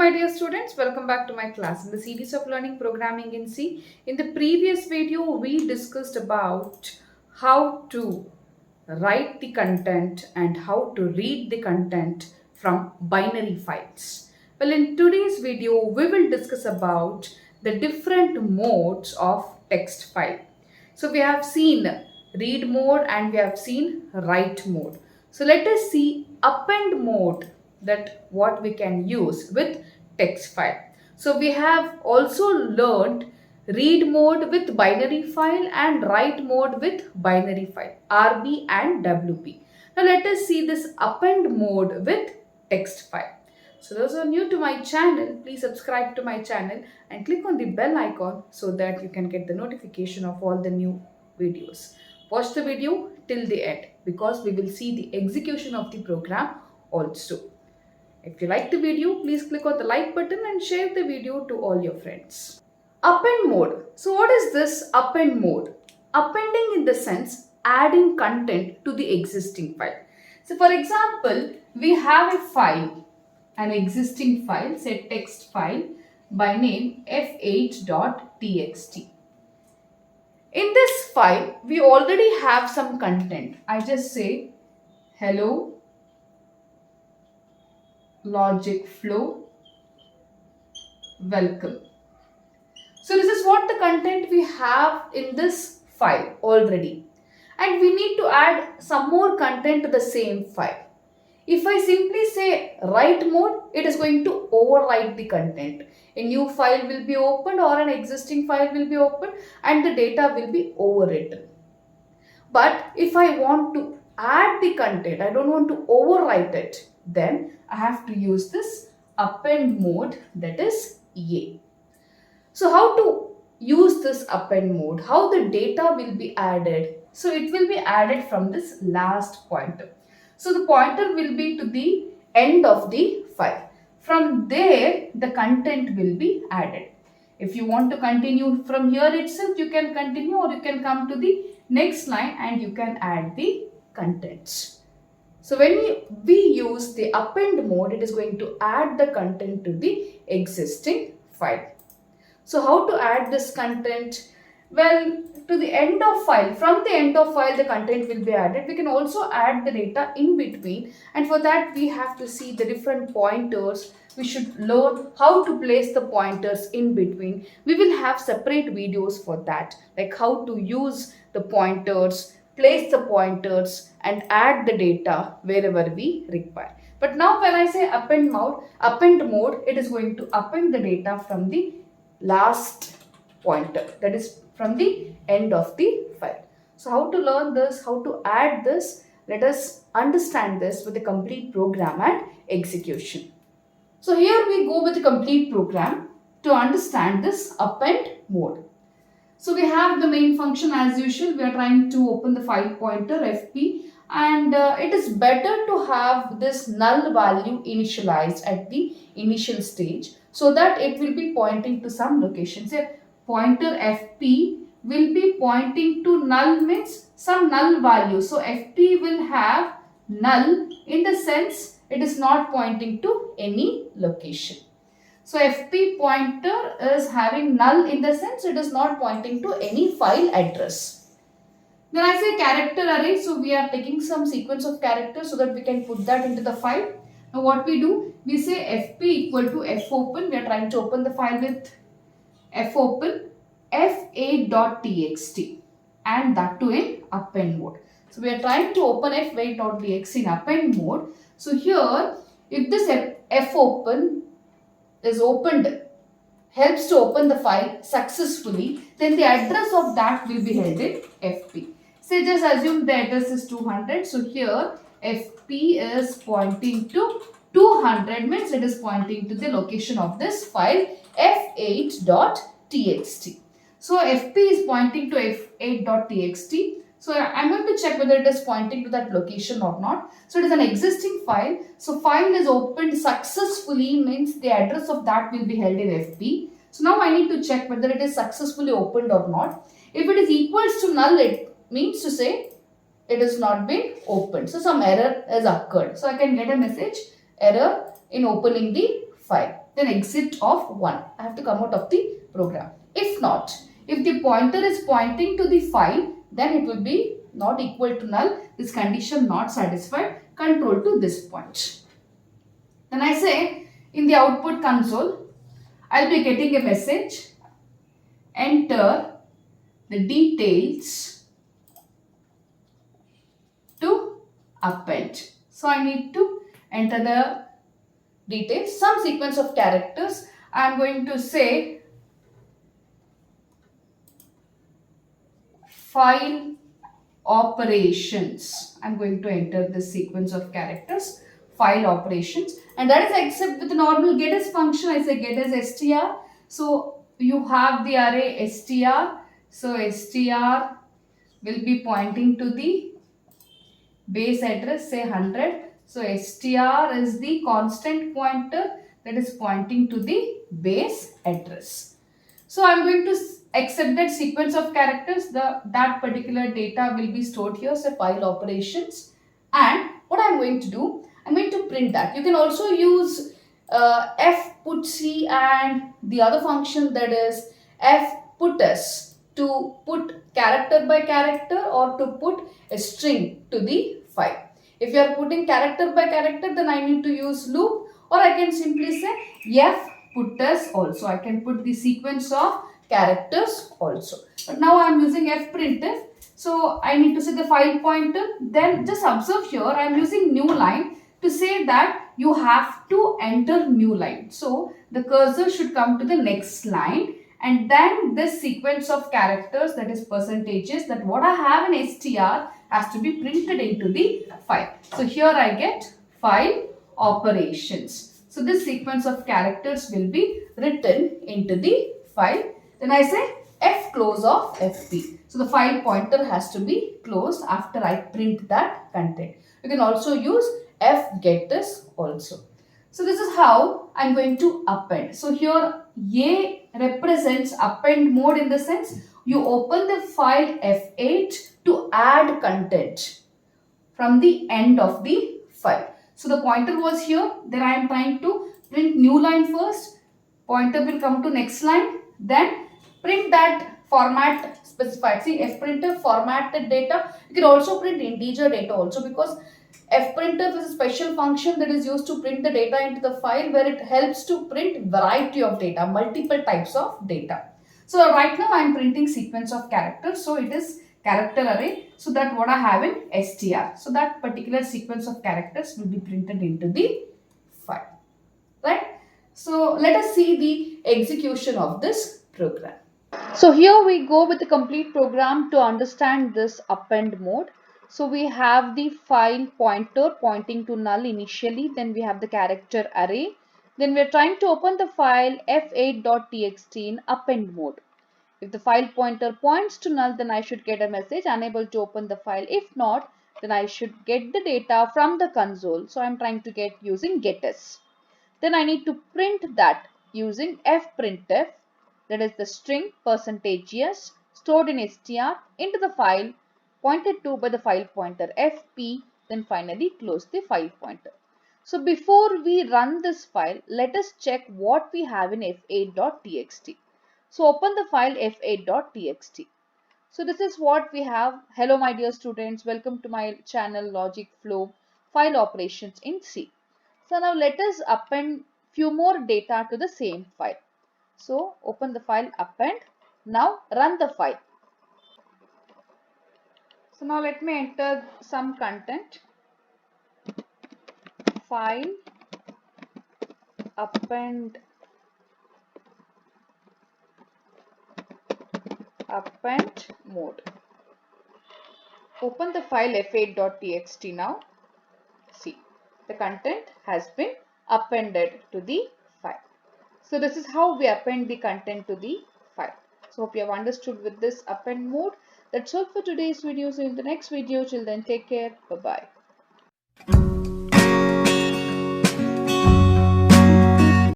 my dear students, welcome back to my class in the series of learning programming in C. In the previous video, we discussed about how to write the content and how to read the content from binary files. Well, in today's video, we will discuss about the different modes of text file. So we have seen read mode and we have seen write mode. So let us see append mode, that what we can use with text file. So we have also learned read mode with binary file and write mode with binary file, RB and WB. Now let us see this append mode with text file. So those who are new to my channel, please subscribe to my channel and click on the bell icon so that you can get the notification of all the new videos. Watch the video till the end because we will see the execution of the program also. If you like the video, please click on the like button and share the video to all your friends. Append mode. So what is this append mode? Appending in the sense adding content to the existing file. So for example, we have a file, an existing file, say text file by name f8.txt. In this file, we already have some content. I just say hello logic flow, welcome. So this is what the content we have in this file already, and we need to add some more content to the same file. If I simply say write mode, it is going to overwrite the content. A new file will be opened or an existing file will be opened and the data will be overwritten. But if I want to add the content, I don't want to overwrite it, then I have to use this append mode, that is A. So how to use this append mode? How the data will be added? So it will be added from this last pointer. So the pointer will be to the end of the file. From there, the content will be added. If you want to continue from here itself, you can continue, or you can come to the next line and you can add the contents. So when we use the append mode, it is going to add the content to the existing file. So how to add this content? Well, to the end of file, from the end of file, the content will be added. We can also add the data in between, and for that we have to see the different pointers. We should learn how to place the pointers in between. We will have separate videos for that, like how to use the pointers, place the pointers and add the data wherever we require. But now when I say append mode, it is going to append the data from the last pointer, that is from the end of the file. So how to learn this, how to add this, let us understand this with a complete program and execution. So here we go with a complete program to understand this append mode. So we have the main function as usual. We are trying to open the file pointer fp, and it is better to have this null value initialized at the initial stage so that it will be pointing to some location. Say pointer fp will be pointing to null, means some null value. So fp will have null in the sense it is not pointing to any location. So fp pointer is having null in the sense it is not pointing to any file address. Then I say character array. So we are taking some sequence of characters so that we can put that into the file. Now what we do, we say fp equal to fopen. We are trying to open the file with fopen f8.txt, and that too in append mode. So we are trying to open f8.txt in append mode. So here, if this fopen is opened, helps to open the file successfully, then the address of that will be held in fp. Say just assume the address is 200. So here fp is pointing to 200, means it is pointing to the location of this file f8.txt. So fp is pointing to f8.txt. So I am going to check whether it is pointing to that location or not. So it is an existing file. So file is opened successfully, means the address of that will be held in fp. So now I need to check whether it is successfully opened or not. If it is equals to null, it means to say it has not been opened. So some error has occurred. So I can get a message error in opening the file. Then exit of 1. I have to come out of the program. If not, if the pointer is pointing to the file, then it will be not equal to null. This condition not satisfied. Control to this point. Then I say in the output console, I'll be getting a message. Enter the details to append. So I need to enter the details, some sequence of characters. I am going to say file operations. I am going to enter this sequence of characters, file operations, and that is except with the normal getters function. I say getters str. So you have the array str. So str will be pointing to the base address, say 100. So str is the constant pointer that is pointing to the base address. So I'm going to accept that sequence of characters. That particular data will be stored here, so file operations. And what I'm going to do, I'm going to print that. You can also use fputc and the other function, that is fputs, to put character by character or to put a string to the file. If you are putting character by character, then I need to use loop, or I can simply say fputs also. I can put the sequence of characters also. But now I am using fprintf. So I need to say the file pointer. Then just observe here, I am using new line to say that you have to enter new line. So the cursor should come to the next line, and then this sequence of characters, that is percentages, that what I have in str has to be printed into the file. So here I get file operations. So this sequence of characters will be written into the file. Then I say fclose of fp. So the file pointer has to be closed after I print that content. You can also use fgetThis also. So this is how I'm going to append. So here A represents append mode, in the sense you open the file F8 to add content from the end of the file. So the pointer was here, then I am trying to print new line first, pointer will come to next line, then print that format specified. See, fprintf formatted data. You can also print integer data also, because fprintf is a special function that is used to print the data into the file, where it helps to print variety of data, multiple types of data. So right now I am printing sequence of characters, so it is character array. So that what I have in str. So that particular sequence of characters will be printed into the file. Right? So let us see the execution of this program. So here we go with the complete program to understand this append mode. So we have the file pointer pointing to null initially, then we have the character array. Then we are trying to open the file f8.txt in append mode. If the file pointer points to null, then I should get a message unable to open the file. If not, then I should get the data from the console. So I'm trying to get using getters. Then I need to print that using fprintf, that is the string %s stored in str into the file pointed to by the file pointer fp, then finally close the file pointer. So before we run this file, let us check what we have in f8.txt. So open the file f8.txt. So this is what we have. Hello my dear students, welcome to my channel Logic Flow File Operations in C. So now let us append few more data to the same file. So open the file append. Now run the file. So now let me enter some content. File append mode. Open the file f8.txt now. See, the content has been appended to the file. So this is how we append the content to the file. So hope you have understood with this append mode. That's all for today's video. So in the next video, till then, take care. Bye-bye.